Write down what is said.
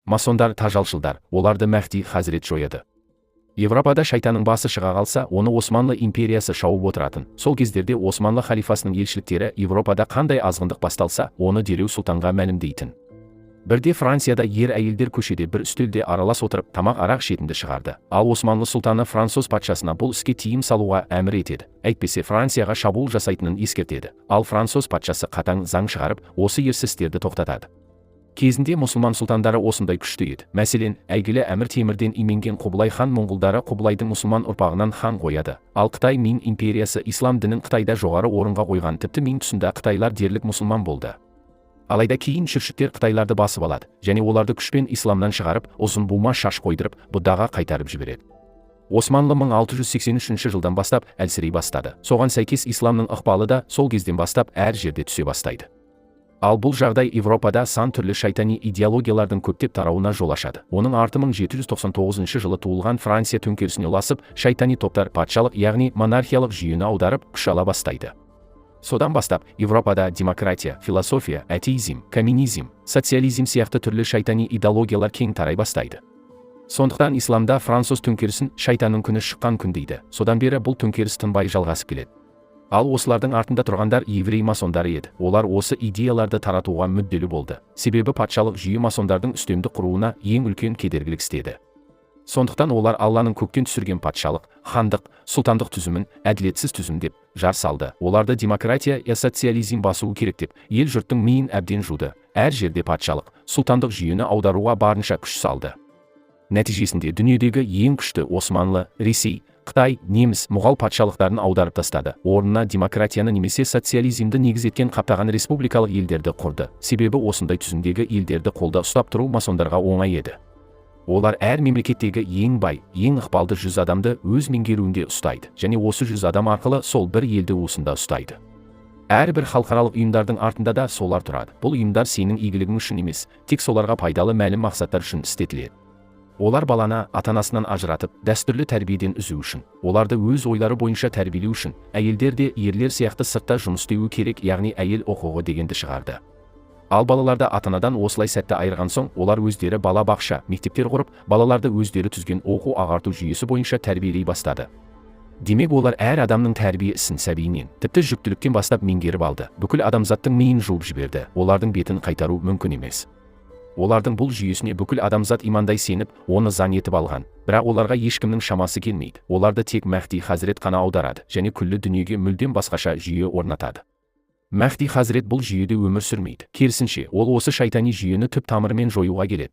Масондар тажалшылдар, оларды Мәхди Хазірет жояды. Европада шайтанның басы шыға қалса, оны Османлы империясы шауып отыратын. Сол кездерде Османлы халифасының елшіліктері Европада қандай азғындық басталса, оны дереу сұлтанға мәлімдейтін. Бірде Францияда әйелдер көшеде бір үстелде аралас отырып тамақ арақ ішетінді шығарды. Ал Османлы сұлтаны француз патшасына бұл іске тыйым салуға әмір етеді. Әйтпесе Францияға шабуыл жасайтынын ескертеді. Ал француз патшасы қатаң заң шығарып, осы ерсі істерді тоқтатады. Кезінде мұсылман сұлтандары осындай күшті еді. Мәселен, әйгілі Әмір Темірден именген Құбылай хан моңғолдары Құбылайдың мұсылман ұрпағынан хан қояды. Ал Қытай Мин империясы ислам дінін Қытайда жоғары орынға қойған, тіпті Мин тұсында қытайлар дерлік мұсылман болды. Алайда кейін шүршіттер қытайларды басып алады, және оларды күшпен исламнан шығарып, ұзын бума шаш қойдырып, Буддаға қайтарып жібереді. Османлы 1683 жылдан бастап әлсірей бастады. Соған сәйкес исламның ықпалы да сол кезден бастап әр жерде түсе бастайды. Ал бұл жағдай Европада сан түрлі шайтани идеологиялардың көптеп тарауына жол ашады. Оның арты 1799 жылы туылған Франция төңкерісіне ұласып, шайтани топтар патшалық, яғни монархиялық жүйені аударып, күш ала бастайды. Содан бастап Европада демократия, философия, атеизм, коммунизм, социализм сияқты түрлі шайтани идеологиялар кең тарай бастайды. Сондықтан исламда француз төңкерісін шайтанның күні шыққан күн дейді. Содан бері бұл төңкеріс тынбай жалғасып келеді. Ал осылардың артында тұрғандар еврей масондары еді. Олар осы идеяларды таратуға мүдделі болды. Себебі патшалық жүйе масондардың үстемдік құруына ең үлкен кедергілік істеді. Сондықтан олар Алланың көктен түсірген патшалық, хандық, сұлтандық түзімін әділетсіз түзім деп жар салды. Оларды демократия я социализм басуы керек деп, ел жұрттың миын әбден жуды. Әр жерде патшалық, сұлтандық жүйені аударуға барынша күш салды. Нәтижесінде дүниедегі ең күшті Османлы, Ресей, Қытай, неміс, мұғал патшалықтарын аударып тастады. Орнына демократияны немесе социализмді негіз еткен қаптаған республикалық елдерді құрды. Себебі осындай түзімдегі елдерді қолда ұстап тұру масондарға оңай еді. Олар әр мемлекеттегі ең бай, ең ықпалды 100 адамды өз меңгеруінде ұстайды, және осы 100 адам арқылы сол бір елді уысында ұстайды. Әрбір халықаралық ұйымдардың артында да солар тұрады. Бұл ұйымдар сенің игілігің үшін емес, тек соларға пайдалы мәлім мақсаттар үшін істетіледі. Олар баланы ата-анасынан ажыратып, дәстүрлі тәрбиеден үзу үшін, оларды өз ойлары бойынша тәрбиелеу үшін, әйелдер де ерлер сияқты сыртта жұмыс істеуі керек, яғни әйел құқығы дегенді шығарды. Ал балаларды ата-анадан осылай сәтті айырған соң, олар өздері бала бақша, мектептер құрып, балаларды өздері түзген оқу-ағарту жүйесі бойынша тәрбиелей бастады. Демек олар әр адамның тәрбие ісін сәбиінен, тіпті жүктіліктен бастап меңгеріп алды. Бүкіл адамзаттың миын жуып жіберді. Олардың бетін қайтару мүмкін емес. Олардың бұл жүйесіне бүкіл адамзат имандай сеніп, оны заң етіп алған. Бірақ оларға ешкімнің шамасы келмейді. Оларды тек Мәхди Хазірет қана аударады, және күллі дүниеге мүлдем басқаша жүйе орнатады. Мәхди Хазірет бұл жүйеде өмір сүрмейді. Керісінше, ол осы шайтани жүйені түп тамырымен жоюға келеді.